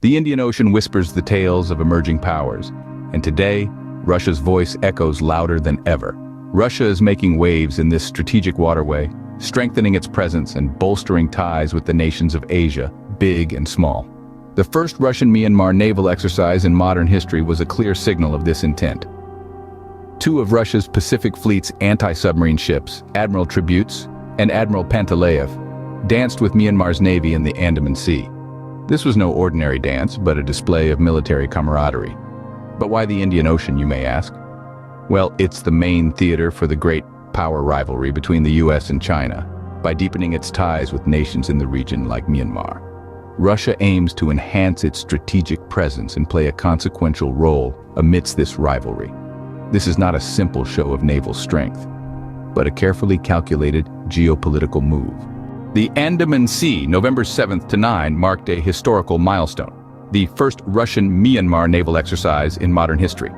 The Indian Ocean whispers the tales of emerging powers, and today, Russia's voice echoes louder than ever. Russia is making waves in this strategic waterway, strengthening its presence and bolstering ties with the nations of Asia, big and small. The first Russian-Myanmar naval exercise in modern history was a clear signal of this intent. Two of Russia's Pacific Fleet's anti-submarine ships, Admiral Tributes and Admiral Pantaleev, danced with Myanmar's navy in the Andaman Sea. This was no ordinary dance, but a display of military camaraderie. But why the Indian Ocean, you may ask? Well, it's the main theater for the great power rivalry between the US and China. By deepening its ties with nations in the region like Myanmar, Russia aims to enhance its strategic presence and play a consequential role amidst this rivalry. This is not a simple show of naval strength, but a carefully calculated geopolitical move. The Andaman Sea, November 7th to 9, marked a historical milestone, the first Russian-Myanmar naval exercise in modern history.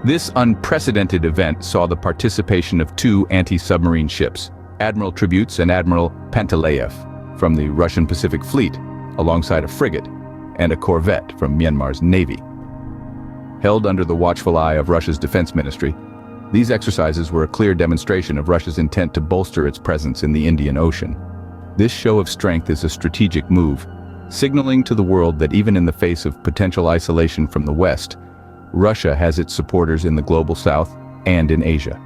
This unprecedented event saw the participation of two anti-submarine ships, Admiral Tributes and Admiral Pantaleev, from the Russian Pacific Fleet, alongside a frigate and a corvette from Myanmar's navy. Held under the watchful eye of Russia's defense ministry, these exercises were a clear demonstration of Russia's intent to bolster its presence in the Indian Ocean. This show of strength is a strategic move, signaling to the world that even in the face of potential isolation from the West, Russia has its supporters in the global South and in Asia.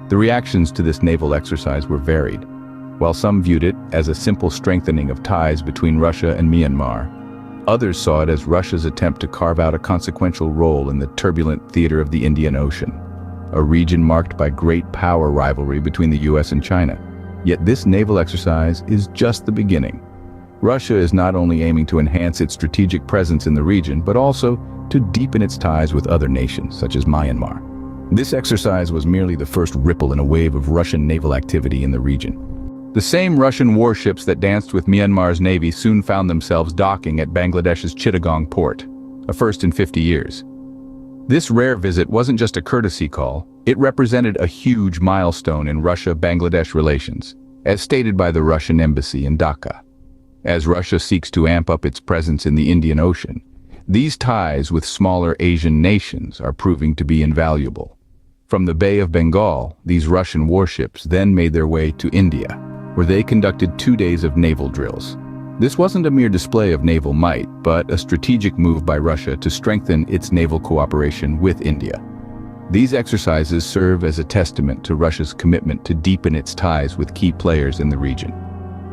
The reactions to this naval exercise were varied. While some viewed it as a simple strengthening of ties between Russia and Myanmar, others saw it as Russia's attempt to carve out a consequential role in the turbulent theater of the Indian Ocean, a region marked by great power rivalry between the US and China. Yet this naval exercise is just the beginning. Russia is not only aiming to enhance its strategic presence in the region, but also to deepen its ties with other nations, such as Myanmar. This exercise was merely the first ripple in a wave of Russian naval activity in the region. The same Russian warships that danced with Myanmar's navy soon found themselves docking at Bangladesh's Chittagong port, a first in 50 years. This rare visit wasn't just a courtesy call, it represented a huge milestone in Russia-Bangladesh relations, as stated by the Russian embassy in Dhaka. As Russia seeks to amp up its presence in the Indian Ocean, these ties with smaller Asian nations are proving to be invaluable. From the Bay of Bengal, these Russian warships then made their way to India, where they conducted 2 days of naval drills. This wasn't a mere display of naval might, but a strategic move by Russia to strengthen its naval cooperation with India. These exercises serve as a testament to Russia's commitment to deepen its ties with key players in the region.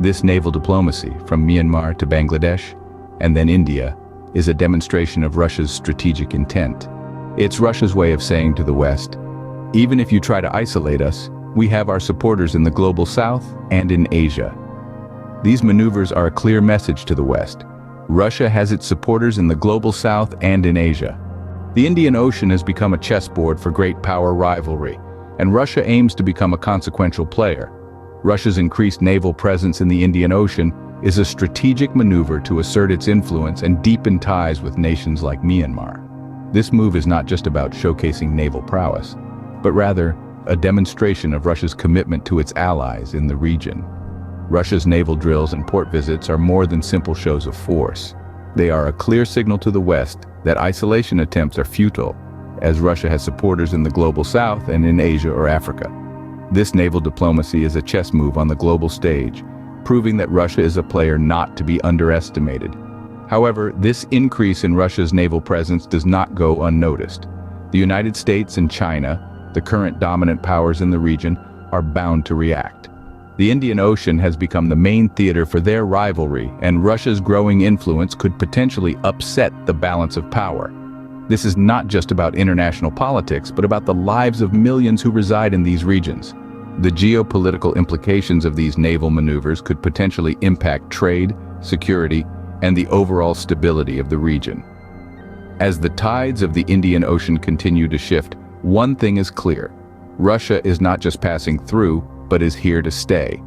This naval diplomacy, from Myanmar to Bangladesh, and then India, is a demonstration of Russia's strategic intent. It's Russia's way of saying to the West, even if you try to isolate us, we have our supporters in the global South and in Asia. These maneuvers are a clear message to the West. Russia has its supporters in the global South and in Asia. The Indian Ocean has become a chessboard for great power rivalry, and Russia aims to become a consequential player. Russia's increased naval presence in the Indian Ocean is a strategic maneuver to assert its influence and deepen ties with nations like Myanmar. This move is not just about showcasing naval prowess, but rather a demonstration of Russia's commitment to its allies in the region. Russia's naval drills and port visits are more than simple shows of force. They are a clear signal to the West that isolation attempts are futile, as Russia has supporters in the global South and in Asia or Africa. This naval diplomacy is a chess move on the global stage, proving that Russia is a player not to be underestimated. However, this increase in Russia's naval presence does not go unnoticed. The United States and China, the current dominant powers in the region, are bound to react. The Indian Ocean has become the main theater for their rivalry, and Russia's growing influence could potentially upset the balance of power. This is not just about international politics, but about the lives of millions who reside in these regions. The geopolitical implications of these naval maneuvers could potentially impact trade, security, and the overall stability of the region. As the tides of the Indian Ocean continue to shift, one thing is clear: Russia is not just passing through, but is here to stay.